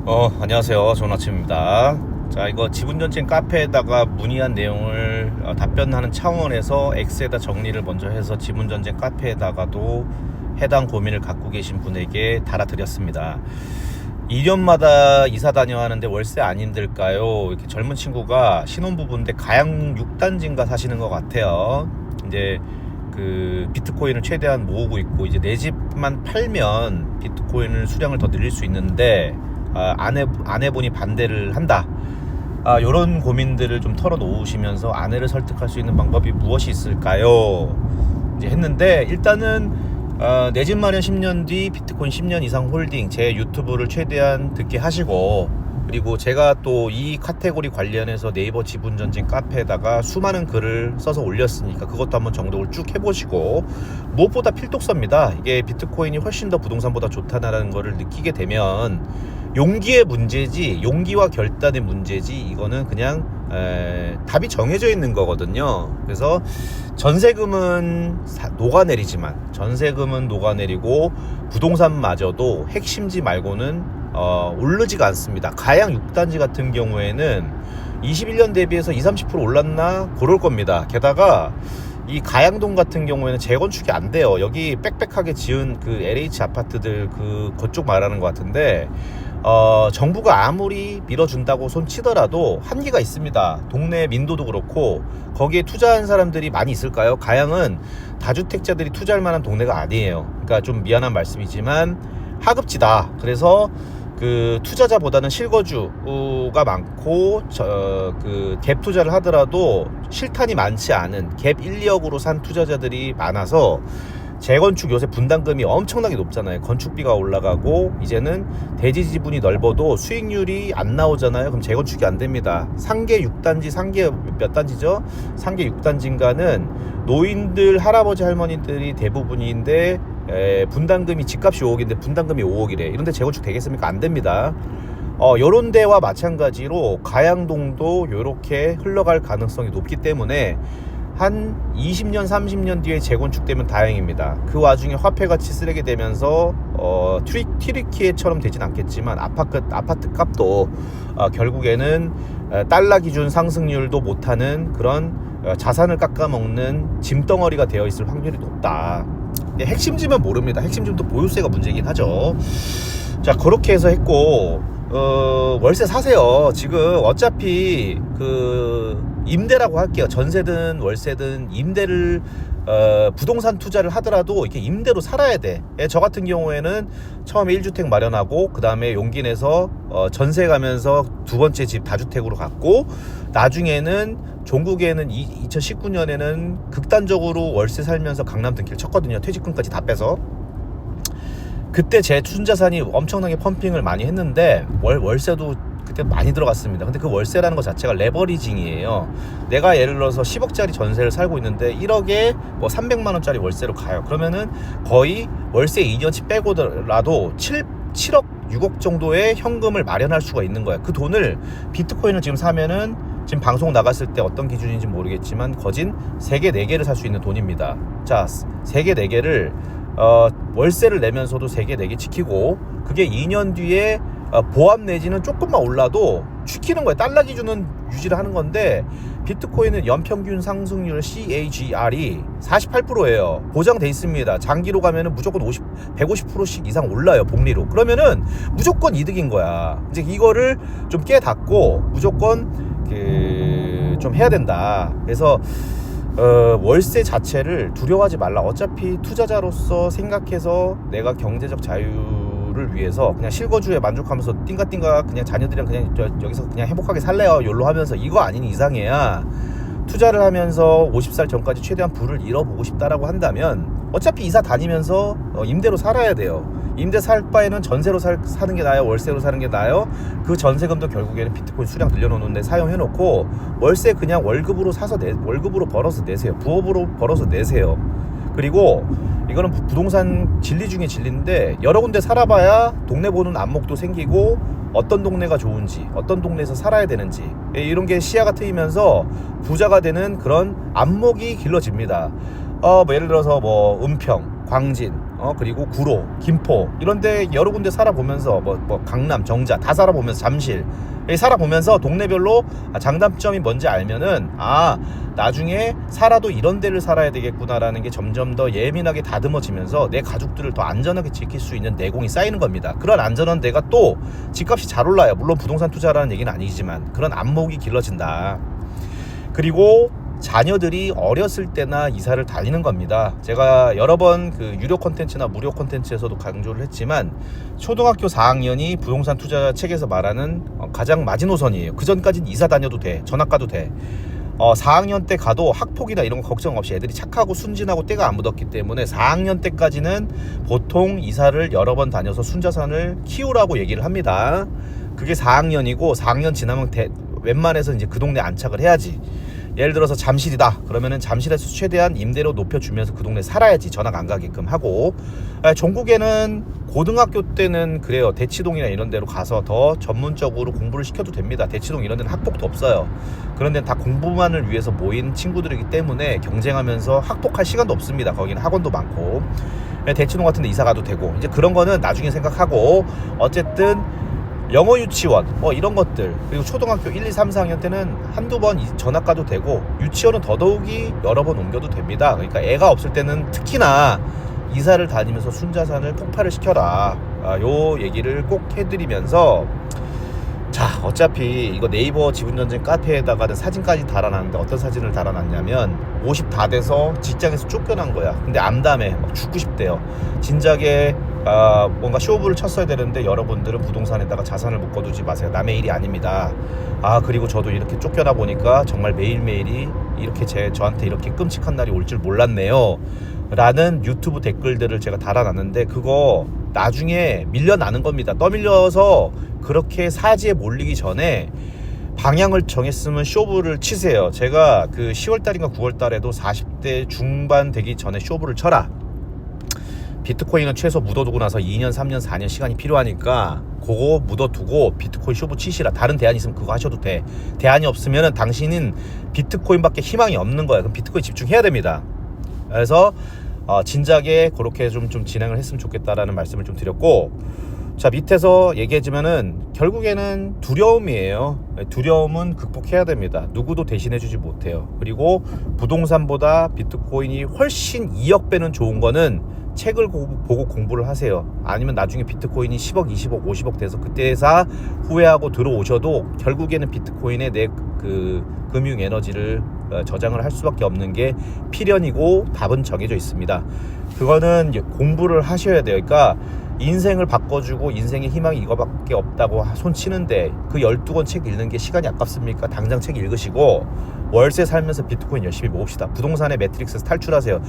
안녕하세요. 좋은 아침입니다. 자, 이거 지분전쟁 카페에다가 문의한 내용을 답변하는 차원에서 X에다 정리를 먼저 해서 지분전쟁 카페에다가도 해당 고민을 갖고 계신 분에게 달아드렸습니다. 2년마다 이사 다녀 하는데 월세 안 힘들까요? 이렇게 젊은 친구가 신혼부부인데 가양 6단지인가 사시는 것 같아요. 이제 그 비트코인을 최대한 모으고 있고, 이제 내 집만 팔면 비트코인을 수량을 더 늘릴 수 있는데 아내분이 반대를 한다. 이런 고민들을 좀 털어놓으시면서 아내를 설득할 수 있는 방법이 무엇이 있을까요? 이제 했는데, 일단은 내 집 마련 10년 뒤 비트코인 10년 이상 홀딩, 제 유튜브를 최대한 듣게 하시고, 그리고 제가 또 이 카테고리 관련해서 네이버 지분전쟁 카페에다가 수많은 글을 써서 올렸으니까 그것도 한번 정독을 쭉 해보시고, 무엇보다 필독서입니다. 이게 비트코인이 훨씬 더 부동산보다 좋다라는 거를 느끼게 되면 용기의 문제지, 용기와 결단의 문제지, 이거는 그냥 답이 정해져 있는 거거든요. 그래서 전세금은 녹아내리고 부동산마저도 핵심지 말고는 오르지가 않습니다. 가양 6단지 같은 경우에는 21년 대비해서 20-30% 올랐나 그럴 겁니다. 게다가 이 가양동 같은 경우에는 재건축이 안 돼요. 여기 빽빽하게 지은 그 LH 아파트들 그쪽 말하는 것 같은데, 정부가 아무리 밀어준다고 손 치더라도 한계가 있습니다. 동네 민도도 그렇고 거기에 투자한 사람들이 많이 있을까요? 가양은 다주택자들이 투자할 만한 동네가 아니에요. 그러니까 좀 미안한 말씀이지만 하급지다. 그래서 그 투자자보다는 실거주가 많고, 그 갭 투자를 하더라도 실탄이 많지 않은 갭 1, 2억으로 산 투자자들이 많아서 재건축 요새 분담금이 엄청나게 높잖아요. 건축비가 올라가고 이제는 대지 지분이 넓어도 수익률이 안 나오잖아요. 그럼 재건축이 안 됩니다. 상계 6단지, 상계 몇 단지죠? 상계 6단지인가는 노인들, 할아버지, 할머니들이 대부분인데 분담금이, 집값이 5억인데 분담금이 5억이래. 이런데 재건축 되겠습니까? 안 됩니다. 요런 데와 마찬가지로 가양동도 요렇게 흘러갈 가능성이 높기 때문에 한 20년 30년 뒤에 재건축되면 다행입니다. 그 와중에 화폐가치 쓰레기 되면서 튀르키예처럼 되진 않겠지만 아파트 값도 결국에는 달러 기준 상승률도 못하는 그런 자산을 깎아먹는 짐덩어리가 되어 있을 확률이 높다. 핵심지면 모릅니다. 핵심지면 또 보유세가 문제긴 하죠. 자, 그렇게 해서 했고, 월세 사세요. 지금 어차피 임대라고 할게요. 전세든 월세든 임대를 부동산 투자를 하더라도 이렇게 임대로 살아야 돼. 저 같은 경우에는 처음에 1주택 마련하고 그 다음에 용기 내서 전세 가면서 두 번째 집 다주택으로 갔고, 나중에는 종국에는 2019년에는 극단적으로 월세 살면서 강남 등길 쳤거든요. 퇴직금까지 다 빼서. 그때 제 순자산이 엄청나게 펌핑을 많이 했는데 월세도 그때 많이 들어갔습니다. 근데 그 월세라는 것 자체가 레버리징이에요. 내가 예를 들어서 10억짜리 전세를 살고 있는데 1억에 뭐 300만 원짜리 월세로 가요. 그러면은 거의 월세 2년치 빼고라도 7억 6억 정도의 현금을 마련할 수가 있는 거예요. 그 돈을 비트코인을 지금 사면은, 지금 방송 나갔을 때 어떤 기준인지 모르겠지만 거진 3개 4개를 살 수 있는 돈입니다. 자, 3개 4개를 월세를 내면서도 3개 4개 지키고, 그게 2년 뒤에 보합 내지는 조금만 올라도 지키는 거예요. 달러 기준은 유지를 하는 건데, 비트코인은 연평균 상승률 CAGR이 48%예요. 보장돼 있습니다. 장기로 가면은 무조건 150%씩 이상 올라요. 복리로. 그러면은 무조건 이득인 거야. 이제 이거를 좀 깨닫고 무조건 좀 해야 된다. 그래서 월세 자체를 두려워하지 말라. 어차피 투자자로서 생각해서 내가 경제적 자유를 위해서 그냥 실거주에 만족하면서 띵가띵가 그냥 자녀들이랑 그냥 여기서 그냥 행복하게 살래요, 욜로 하면서, 이거 아닌 이상해야 투자를 하면서 50살 전까지 최대한 부를 잃어보고 싶다라고 한다면 어차피 이사 다니면서 임대로 살아야 돼요. 임대 살 바에는 전세로 사는 게 나아요, 월세로 사는 게 나아요? 그 전세금도 결국에는 비트코인 수량 늘려놓는데 사용해놓고 월세 그냥 월급으로 벌어서 내세요. 부업으로 벌어서 내세요. 그리고 이거는 부동산 진리 중에 진리인데, 여러 군데 살아봐야 동네 보는 안목도 생기고, 어떤 동네가 좋은지, 어떤 동네에서 살아야 되는지, 이런 게 시야가 트이면서 부자가 되는 그런 안목이 길러집니다. 뭐 예를 들어서 뭐 은평, 광진, 그리고 구로, 김포 이런데 여러 군데 살아보면서 뭐 강남, 정자 다 살아보면서 잠실 살아보면서 동네별로 장단점이 뭔지 알면은 나중에 살아도 이런 데를 살아야 되겠구나라는 게 점점 더 예민하게 다듬어지면서 내 가족들을 더 안전하게 지킬 수 있는 내공이 쌓이는 겁니다. 그런 안전한 데가 또 집값이 잘 올라요. 물론 부동산 투자라는 얘기는 아니지만 그런 안목이 길러진다. 그리고 자녀들이 어렸을 때나 이사를 다니는 겁니다. 제가 여러 번 그 유료 콘텐츠나 무료 콘텐츠에서도 강조를 했지만 초등학교 4학년이 부동산 투자 책에서 말하는 가장 마지노선이에요. 그 전까지는 이사 다녀도 돼. 전학 가도 돼. 4학년 때 가도 학폭이나 이런 거 걱정 없이 애들이 착하고 순진하고 때가 안 묻었기 때문에 4학년 때까지는 보통 이사를 여러 번 다녀서 순자산을 키우라고 얘기를 합니다. 그게 4학년이고 4학년 지나면 웬만해서 이제 그 동네 안착을 해야지. 예를 들어서 잠실이다 그러면은 잠실에서 최대한 임대료 높여주면서 그 동네 살아야지, 전학 안 가게끔 하고. 전국에는 고등학교 때는 그래요. 대치동이나 이런 데로 가서 더 전문적으로 공부를 시켜도 됩니다. 대치동 이런 데는 학폭도 없어요. 그런 데는 다 공부만을 위해서 모인 친구들이기 때문에 경쟁하면서 학폭할 시간도 없습니다. 거기는 학원도 많고. 대치동 같은 데 이사 가도 되고, 이제 그런 거는 나중에 생각하고, 어쨌든 영어 유치원 이런 것들, 그리고 초등학교 1, 2, 3, 4학년 때는 한두 번 전학 가도 되고, 유치원은 더더욱이 여러 번 옮겨도 됩니다. 그러니까 애가 없을 때는 특히나 이사를 다니면서 순자산을 폭발을 시켜라, 요 얘기를 꼭 해드리면서, 자, 어차피 이거 네이버 지분전쟁 카페에다가는 사진까지 달아놨는데 어떤 사진을 달아놨냐면 50 다 돼서 직장에서 쫓겨난 거야. 근데 암담해, 막 죽고 싶대요. 진작에 뭔가 쇼부를 쳤어야 되는데 여러분들은 부동산에다가 자산을 묶어두지 마세요. 남의 일이 아닙니다. 그리고 저도 이렇게 쫓겨나 보니까 정말 매일매일이 이렇게 저한테 이렇게 끔찍한 날이 올 줄 몰랐네요 라는 유튜브 댓글들을 제가 달아놨는데, 그거 나중에 밀려나는 겁니다. 떠밀려서 그렇게 사지에 몰리기 전에 방향을 정했으면 쇼부를 치세요. 제가 그 10월달인가 9월달에도 40대 중반 되기 전에 쇼부를 쳐라, 비트코인은 최소 묻어두고 나서 2년, 3년, 4년 시간이 필요하니까 그거 묻어두고 비트코인 쇼부 치시라. 다른 대안이 있으면 그거 하셔도 돼. 대안이 없으면 당신은 비트코인밖에 희망이 없는 거야. 그럼 비트코인 집중해야 됩니다. 그래서 진작에 그렇게 좀 진행을 했으면 좋겠다라는 말씀을 좀 드렸고, 자, 밑에서 얘기해주면은 결국에는 두려움이에요. 두려움은 극복해야 됩니다. 누구도 대신해주지 못해요. 그리고 부동산보다 비트코인이 훨씬 2억 배는 좋은 거는 책을 보고 공부를 하세요. 아니면 나중에 비트코인이 10억, 20억, 50억 돼서 그때사 후회하고 들어오셔도 결국에는 비트코인에 내 그 금융 에너지를 저장을 할 수밖에 없는 게 필연이고, 답은 정해져 있습니다. 그거는 공부를 하셔야 돼요. 그러니까 인생을 바꿔주고 인생의 희망이 이거밖에 없다고 손치는데 그 12권 책 읽는 게 시간이 아깝습니까? 당장 책 읽으시고 월세 살면서 비트코인 열심히 모읍시다. 부동산의 매트릭스에서 탈출하세요.